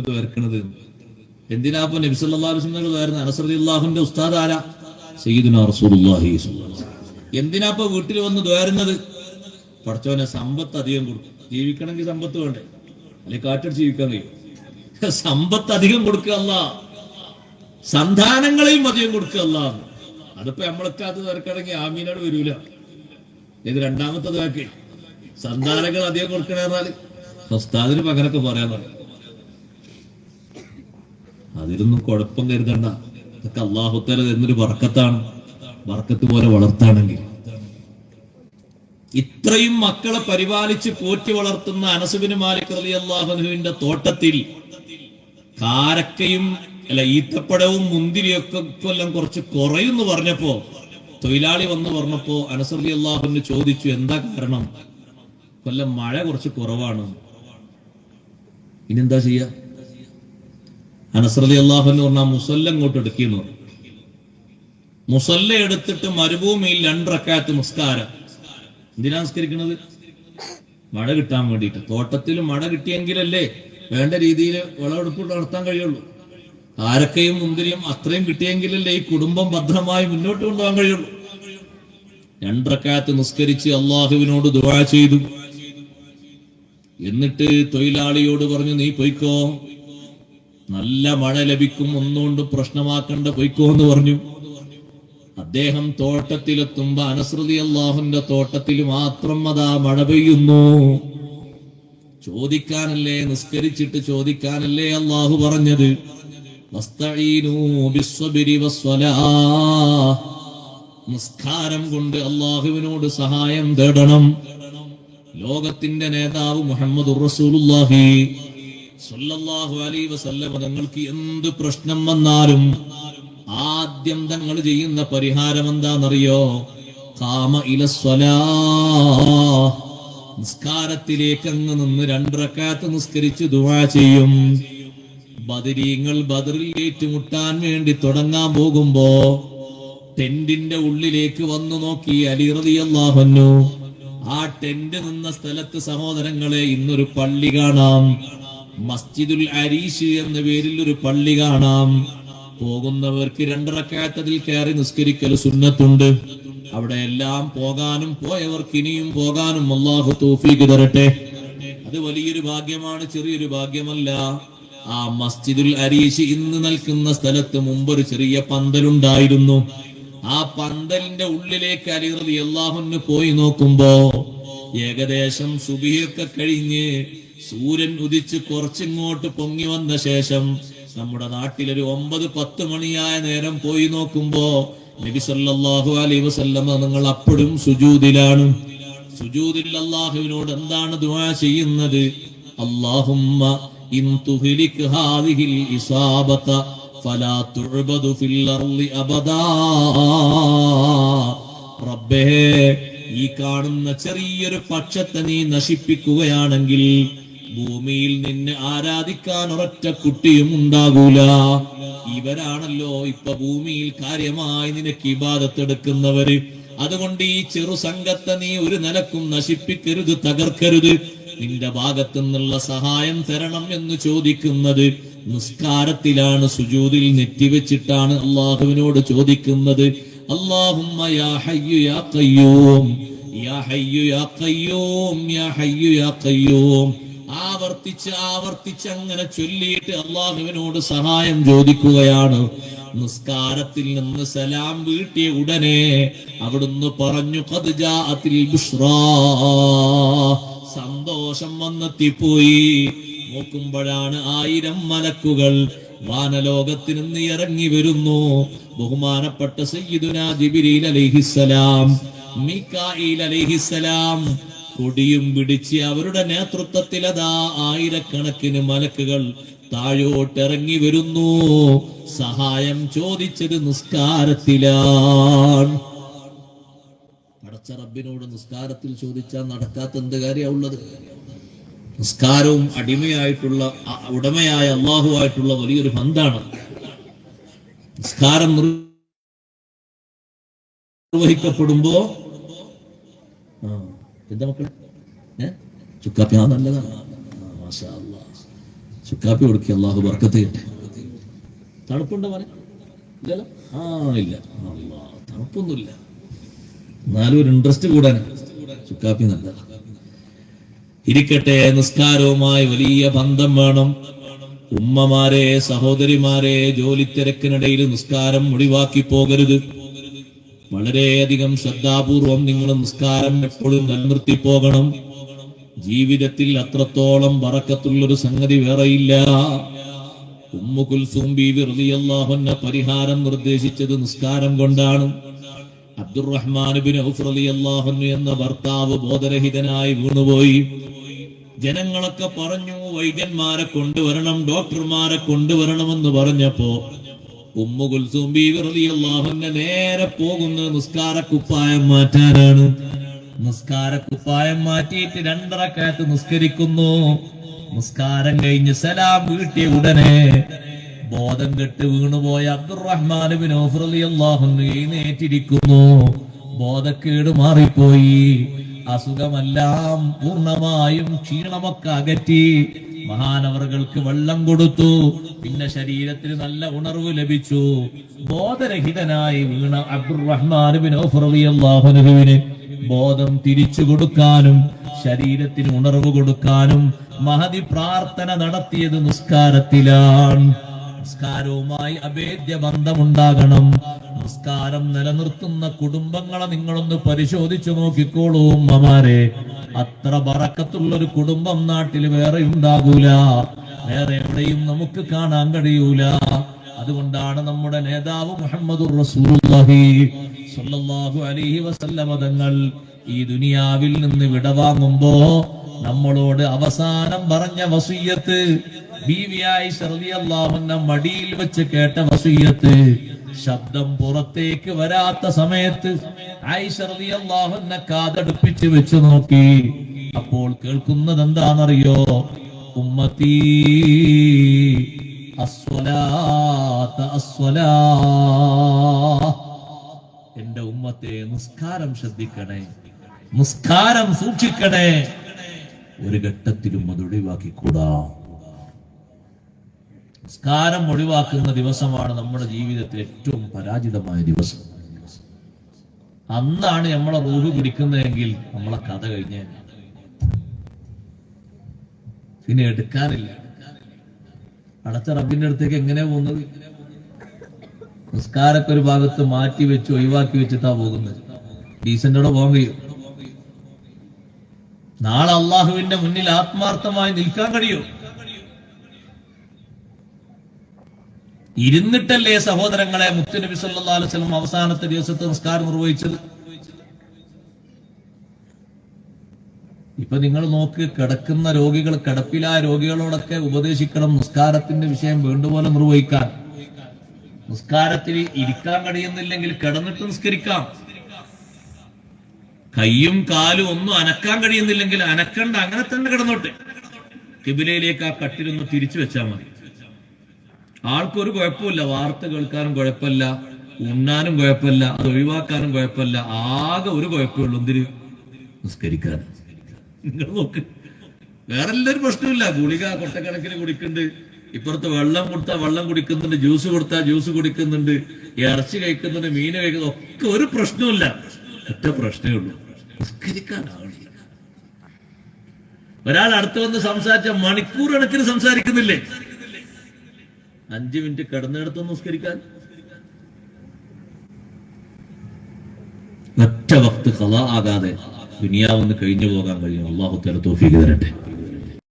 ദ്വാരക്കണത്. എന്തിനാ ഇപ്പൊ നബി സല്ലല്ലാഹു അലൈഹി വസല്ലം ദ്വാരുന്നത്? അനസ് റളിയല്ലാഹുവിന്റെ ഉസ്താദ് ആരാ? സയ്യിദുനാ റസൂലുള്ളാഹി സ്വല്ലല്ലാഹു അലൈഹി വസല്ലം. എന്തിനാ ഇപ്പൊ വീട്ടിൽ വന്ന് ദ്വാരുന്നത്? പടച്ചോനെ സമ്പത്ത് അധികം കൊടുക്കും. ജീവിക്കണമെങ്കിൽ സമ്പത്ത് വേണ്ടേ? അല്ലെങ്കിൽ കാറ്റടിച്ച് ജീവിക്കാൻ കഴിയും. സമ്പത്ത് അധികം കൊടുക്കുക അല്ലാ, സന്താനങ്ങളെയും അധികം കൊടുക്കുക അല്ലാ. അതിപ്പോ നമ്മളൊക്കെ അത് തിരക്കണമെങ്കിൽ ആമീനോട് വരൂല. ഇത് രണ്ടാമത്തത് ആക്കി സന്താനങ്ങൾ അധികം കൊടുക്കണെന്നാൽ ഉസ്താദിന് പകരമൊക്കെ പറയാൻ പറയും. അതിലൊന്നും കുഴപ്പം കരുതണ്ട. ഇതൊക്കെ അല്ലാഹു തആല തരുന്നൊരു ബർക്കത്താണ്. ബർക്കത്ത് പോലെ വളർത്താണെങ്കിൽ ഇത്രയും മക്കളെ പരിപാലിച്ച് പോറ്റി വളർത്തുന്ന അനസ് ബിൻ മാലിക് റളിയല്ലാഹു അൻഹുവിന്റെ തോട്ടത്തിൽ കാരക്കയും ഈത്തപ്പഴവും മുന്തിരിയൊക്കെ കൊല്ലം കുറച്ച് കുറയുമെന്ന് പറഞ്ഞപ്പോ തൊഴിലാളി വന്ന് പറഞ്ഞപ്പോ അനസ് റളിയല്ലാഹു അൻഹു ചോദിച്ചു, എന്താ കാരണം? കൊല്ലം മഴ കുറച്ച് കുറവാണ്. ഇനിയെന്താ ചെയ്യാ? അനസ് റളിയല്ലാഹു അൻഹു പറഞ്ഞാൽ മുസല്ല ഇങ്ങോട്ട് എടുക്കുന്നു. മുസല്ല എടുത്തിട്ട് മരുഭൂമിയിൽ 2 റക്അത്ത് നിസ്കാരം. എന്തിനാ നിസ്കരിക്കുന്നത്? മഴ കിട്ടാൻ വേണ്ടിയിട്ട്. തോട്ടത്തിൽ മഴ കിട്ടിയെങ്കിലല്ലേ വേണ്ട രീതിയിൽ വിളവെടുപ്പ് നടത്താൻ കഴിയുള്ളൂ. കാരക്കയും മുന്തിരിയും അത്രയും കിട്ടിയെങ്കിലല്ലേ ഈ കുടുംബം ഭദ്രമായി മുന്നോട്ട് കൊണ്ടുപോകാൻ കഴിയുള്ളൂ. 2 റക്അത്ത് നിസ്കരിച്ച് അള്ളാഹുവിനോട് ദുആ ചെയ്തു. എന്നിട്ട് തൊഴിലാളിയോട് പറഞ്ഞു, നീ പൊയ്ക്കോ, നല്ല മഴ ലഭിക്കും, ഒന്നുകൊണ്ടും പ്രശ്നമാക്കണ്ട, പൊയ്ക്കോ എന്ന് പറഞ്ഞു. അദ്ദേഹം തോട്ടത്തിലെത്തുമ്പോ അനസ് റളിയല്ലാഹുവിന്റെ തോട്ടത്തിൽ മാത്രം അതാ മഴ പെയ്യുന്നു. ചോദിക്കാനല്ലേ, നിസ്കരിച്ചിട്ട് ചോദിക്കാനല്ലേ അള്ളാഹു പറഞ്ഞത്, വസ്തഈനൂ ബിസ്സബ്രി വസ്സലാഹ്. നിസ്കാരം കൊണ്ട് അള്ളാഹുവിനോട് സഹായം തേടണം. ലോകത്തിന്റെ നേതാവ് മുഹമ്മദുർ റസൂലുള്ളാഹി സ്വല്ലല്ലാഹു അലൈഹി വസല്ലം തങ്ങൾക്ക് എന്ത് പ്രശ്നം വന്നാലും ആദ്യം തങ്ങൾ ചെയ്യുന്ന പരിഹാരം എന്താണെന്നറിയോ? ഖാമ ഇലസ്സലാഹ്. നിസ്കാരത്തിലേക്ക് അങ്ങ് നിന്ന് 2 റക്അത്ത് നിസ്കരിച്ച് ദുആ ചെയ്യും. ബദരീങ്ങൾ ബദറിൽ ഏറ്റുമുട്ടാൻ വേണ്ടി തുടങ്ങാൻ പോകുമ്പോ ടെന്റിന്റെ ഉള്ളിലേക്ക് വന്നു നോക്കി അലി റളിയല്ലാഹു അൻഹു. ആ ടെന്റ് നിന്ന സ്ഥലത്ത് സഹോദരങ്ങളെ ഇന്നൊരു പള്ളി കാണാം. മസ്ജിദുൽ അരീഷ് എന്ന പേരിൽ ഒരു പള്ളി കാണാം. പോകുന്നവർക്ക് 2 റക്അത്ത് അതിൽ കയറി നിസ്കരിക്കൽ സുന്നത്തുണ്ട്. അവിടെ എല്ലാം പോകാനും പോയവർക്ക് ഇനിയും പോകാനും അല്ലാഹു തൗഫീഖ് തരട്ടെ. അത് വലിയൊരു ഭാഗ്യമാണ്, ചെറിയൊരു ഭാഗ്യമല്ല. ആ മസ്ജിദുൽ അരീഷ് ഇന്ന് നിൽക്കുന്ന സ്ഥലത്ത് മുമ്പൊരു ചെറിയ പന്തലുണ്ടായിരുന്നു. ആ പന്തലിന്റെ ഉള്ളിലേക്ക് അലി റളിയല്ലാഹു അൻഹു പോയി നോക്കുമ്പോ ഏകദേശം സുബഹിയൊക്കെ കഴിഞ്ഞ് സൂര്യൻ ഉദിച്ച് കുറച്ചിങ്ങോട്ട് പൊങ്ങി വന്ന ശേഷം നമ്മുടെ നാട്ടിലൊരു 9-10 മണിയായ നേരം പോയി നോക്കുമ്പോ നബി സല്ലല്ലാഹു അലൈഹി വസല്ലം നിങ്ങൾ അപ്പോഴും സുജൂദിലാണ്. സുജൂദിൽ അല്ലാഹുവിനോട് എന്താണ് ദുആ ചെയ്യുന്നത്? അല്ലാഹുമ്മ ഇൻ തുഹ്ലിക് ഹാദിഹിൽ ഇസാബത ഫലാ തുഅബദു ഫിൽ അർളി അബദാ. റബ്ബേ, ഈ കാണുന്ന ചെറിയൊരു പക്ഷത്തെ നീ നശിപ്പിക്കുകയാണെങ്കിൽ ഭൂമിയിൽ നിന്നെ ആരാധിക്കാൻ ഒരൊറ്റ കുട്ടിയും ഉണ്ടാകൂല. ഇവരാണല്ലോ ഇപ്പൊ ഭൂമിയിൽ കാര്യമായി നിനക്ക് ഇബാദത്ത് എടുക്കുന്നവര്. അതുകൊണ്ട് ഈ ചെറു സംഘത്തെ നീ ഒരു നിലക്കും നശിപ്പിക്കരുത്, തകർക്കരുത്. നിന്റെ ഭാഗത്തു നിന്നുള്ള സഹായം തരണം എന്ന് ചോദിക്കുന്നത് നിസ്കാരത്തിലാണ്. സുജൂദിൽ നെറ്റിവെച്ചിട്ടാണ് അള്ളാഹുവിനോട് ചോദിക്കുന്നത്. അല്ലാഹുമ്മ യാ ഹയ്യു യാ ഖയ്യൂം, യാ ഹയ്യു യാ ഖയ്യൂം, യാ ഹയ്യു യാ ഖയ്യൂം. ആവർത്തിച്ച് അങ്ങനെ ചൊല്ലിയിട്ട് അള്ളാഹുവിനോട് സഹായം ചോദിക്കുകയാണ്. നിസ്കാരത്തിൽ നിന്ന് സലാം വീട്ടിയ ഉടനെ അവിടുന്ന് പറഞ്ഞു, ഖദ് ജാഅത്തിൽ ബുശ്റാ. സന്തോഷം വന്നെത്തിപ്പോയി. നോക്കുമ്പോഴാണ് 1000 മലക്കുകൾ വാനലോകത്തിൽ നിന്ന് ഇറങ്ങി വരുന്നു. ബഹുമാനപ്പെട്ട സയ്യിദുനാ ജിബ്രീൽ അലൈഹിസ്സലാം, മീകായിൽ അലൈഹിസ്സലാം കൊടിയും പിടിച്ച് അവരുടെ നേതൃത്വത്തിൽ അതാ 1000കണക്കിന് മലക്കുകൾ താഴോട്ടിറങ്ങി വരുന്നു. സഹായം ചോദിച്ചത് നിസ്കാരത്തിലാണ്. പടച്ച റബ്ബിനോട് നിസ്കാരത്തിൽ ചോദിച്ചാൽ നടക്കാത്ത എന്ത് കാര്യമുള്ളത്? നിസ്കാരവും അടിമയായിട്ടുള്ള ഉടമയായ അള്ളാഹുവായിട്ടുള്ള വലിയൊരു ബന്ധാണ്. നിസ്കാരം നിർവഹിക്കപ്പെടുമ്പോ എന്താ മക്കളെ ചുക്കാപ്പി നല്ലതാണ്. ചുക്കാപ്പി കൊടുക്കുക, അള്ളാഹു ബർക്കത്ത് കിട്ടെ. തണുപ്പുണ്ടോ മോനെ? ഇല്ലല്ലോ. ഇല്ല, തണുപ്പൊന്നുമില്ല. എന്നാലും ഒരു ഇൻട്രസ്റ്റ് കൂടാൻ ചുക്കാപ്പി നല്ലതാണ്. ഇരിക്കട്ടെ, നിസ്കാരവുമായി വലിയ ബന്ധം വേണം. ഉമ്മമാരെ, സഹോദരിമാരെ, ജോലി തിരക്കിനിടയിൽ നിസ്കാരം ഒഴിവാക്കി പോകരുത്. വളരെയധികം ശ്രദ്ധാപൂർവം നിങ്ങൾ നിസ്കാരം എപ്പോഴും നിലനിർത്തി പോകണം. ജീവിതത്തിൽ അത്രത്തോളം ബറക്കത്തുള്ളൊരു സംഗതി വേറെയില്ല. ഉമ്മു കുൽസൂം ബീവി റളിയല്ലാഹു അൻഹ പരിഹാരം നിർദ്ദേശിച്ചത് നിസ്കാരം കൊണ്ടാണ്. അബ്ദുറഹ്മാൻ ഇബ്നു ഔഫ് റളിയല്ലാഹു അൻഹു എന്ന ഭർത്താവ് ബോധരഹിതനായി വീണുപോയി. ജനങ്ങളൊക്കെ പറഞ്ഞു വൈദ്യന്മാരെ കൊണ്ടുവരണം, ഡോക്ടർമാരെ കൊണ്ടുവരണമെന്ന് പറഞ്ഞപ്പോ ഉമ്മു കുൽസൂം ബീവി റളിയല്ലാഹു അൻഹ നേരെ പോകുന്നത് നിസ്കാരക്കുപ്പായം മാറ്റാനാണ്. നിസ്കാരക്കുപ്പായം മാറ്റിയിട്ട് 2 റക്അത്ത് നിസ്കരിക്കുന്നു. നിസ്കാരം കഴിഞ്ഞ് സലാം വീട്ടിയ ഉടനെ ബോധം കെട്ട് വീണുപോയ അബ്ദുറഹ്മാൻ ഇബ്നു ഔഫ് റളിയല്ലാഹു അൻഹു എഴുന്നേറ്റിരിക്കുന്നു. ബോധക്കേട് മാറിപ്പോയി. അസുഖമെല്ലാം പൂർണ്ണമായും ക്ഷീണമൊക്കെ അകറ്റി മഹാനവറുകൾക്ക് വെള്ളം കൊടുത്തു. പിന്നെ ശരീരത്തിന് നല്ല ഉണർവ് ലഭിച്ചു. ബോധരഹിതനായി വീണ അബ്ദുറഹ്മാൻ ഇബ്നു ഔഫ് റളിയല്ലാഹു അൻഹുവിന് ബോധം തിരിച്ചു കൊടുക്കാനും ശരീരത്തിന് ഉണർവ് കൊടുക്കാനും മഹദി പ്രാർത്ഥന നടത്തിയത് നിസ്കാരത്തിലാണ്. നിസ്കാരവുമായി അഭേദ്യ ബന്ധമുണ്ടാകണം. നിസ്കാരം നിലനിർത്തുന്ന കുടുംബങ്ങളെ നിങ്ങളൊന്ന് പരിശോധിച്ചു നോക്കിക്കോളൂ ഉമ്മമാരെ. അത്ര ബറക്കത്തുള്ളൊരു കുടുംബം നാട്ടിൽ വേറെ ഉണ്ടാകൂല, വേറെ എവിടെയും നമുക്ക് കാണാൻ കഴിയൂല. അതുകൊണ്ടാണ് നമ്മുടെ നേതാവ് മുഹമ്മദുർ റസൂലുള്ളാഹി സ്വല്ലല്ലാഹു അലൈഹി വസല്ലമ തങ്ങൾ ഈ ദുനിയാവിൽ നിന്ന് വിടവാങ്ങുമ്പോ നമ്മളോട് അവസാനം പറഞ്ഞ വസിയ്യത്ത്, ബീവി ആയിഷ റളിയല്ലാഹു അൻഹ മടിയിൽ വെച്ച് കേട്ട വസിയ്യത്ത്, ശബ്ദം പുറത്തേക്ക് വരാത്ത സമയത്ത് ആയിഷ റളിയല്ലാഹു അൻഹ കാതടുപ്പിച്ച് വെച്ച് നോക്കി. അപ്പോൾ കേൾക്കുന്നത് എന്താണെന്നറിയോ? ഉമ്മത്തി അസ്വലാത്ത അസ്വലാ, എന്റെ ഉമ്മത്തെ നിസ്കാരം ശ്രദ്ധിക്കണേ, നിസ്കാരം സൂക്ഷിക്കണേ. ഒരു ഘട്ടത്തിലും അത് ഒഴിവാക്കിക്കൂടാ. നിസ്കാരം ഒഴിവാക്കുന്ന ദിവസമാണ് നമ്മുടെ ജീവിതത്തിൽ ഏറ്റവും പരാജിതമായ ദിവസം. അന്നാണ് നമ്മളെ റൂഹ് പിടിക്കുന്നതെങ്കിൽ നമ്മളെ കഥ കഴിഞ്ഞ പിന്നെ എടുക്കാനില്ല. അടുത്ത റബ്ബിന്റെ അടുത്തേക്ക് എങ്ങനെയാ പോകുന്നത്? നിസ്കാരൊക്കെ ഒരു ഭാഗത്ത് മാറ്റി വെച്ച് ഒഴിവാക്കി വെച്ചിട്ടാ പോകുന്നത്. ഡീസന്റോടെ പോകാൻ കഴിയും? നാളെ അള്ളാഹുവിന്റെ മുന്നിൽ ആത്മാർത്ഥമായി നിൽക്കാൻ കഴിയും? ഇരുന്നിട്ടല്ലേ സഹോദരങ്ങളെ മുത്തുനബി സല്ലല്ലാഹു അലൈഹി വസല്ലം അവസാനത്തെ ദിവസത്തെ നിസ്കാരം നിർവഹിച്ചത്? ഇപ്പൊ നിങ്ങൾ നോക്ക്, കിടക്കുന്ന രോഗികൾ, കിടപ്പിലായ രോഗികളോടൊക്കെ ഉപദേശിക്കണം നിസ്കാരത്തിന്റെ വിഷയം വേണ്ടുപോലെ നിർവഹിക്കാൻ. നിസ്കാരത്തിൽ ഇരിക്കാൻ കഴിയുന്നില്ലെങ്കിൽ കിടന്നിട്ട് നിസ്കരിക്കാം. കയ്യും കാലും ഒന്നും അനക്കാൻ കഴിയുന്നില്ലെങ്കിൽ അനക്കണ്ട, അങ്ങനെ തന്നെ കിടന്നോട്ടെ. കിബിലയിലേക്ക് ആ കട്ടിലൊന്ന് തിരിച്ചു വെച്ചാൽ മതി. ആൾക്കൊരു കുഴപ്പമില്ല, വാർത്ത കേൾക്കാനും കുഴപ്പമില്ല, ഉണ്ണാനും കുഴപ്പമില്ല, അത് ഒഴിവാക്കാനും കുഴപ്പമില്ല. ആകെ ഒരു കുഴപ്പമുള്ളൂ, എന്തിന്? നിസ്കരിക്കാൻ. നിങ്ങൾ നോക്ക്, വേറെ എല്ലാവരും പ്രശ്നമില്ല. ഗുളിക കൊട്ടക്കണക്കിന് കുടിക്കുന്നുണ്ട്, ഇപ്പുറത്ത് വെള്ളം കൊടുത്താൽ വെള്ളം കുടിക്കുന്നുണ്ട്, ജ്യൂസ് കൊടുത്താൽ ജ്യൂസ് കുടിക്കുന്നുണ്ട്, ഇറച്ചി കഴിക്കുന്നുണ്ട്, മീന് കഴിക്കുന്നു, ഒക്കെ ഒരു പ്രശ്നമില്ല. ഒറ്റ പ്രശ്നമേ ഉള്ളൂ, നിസ്കരിക്കാനാവില്ല. ഒരാൾ അടുത്ത് വന്ന് സംസാരിച്ച മണിക്കൂർ കണക്കിന് സംസാരിക്കുന്നില്ലേ? 5 മിനിറ്റ് കിടന്നെടുത്തൊന്ന് നിസ്കരിക്കാൻ. ഒറ്റ വക്ത് ഖളാ ആകാതെ ദുനിയാവൊന്ന് കഴിഞ്ഞു പോകാൻ കഴിയും. അല്ലാഹു തആല തൗഫീഖ് തരട്ടെ.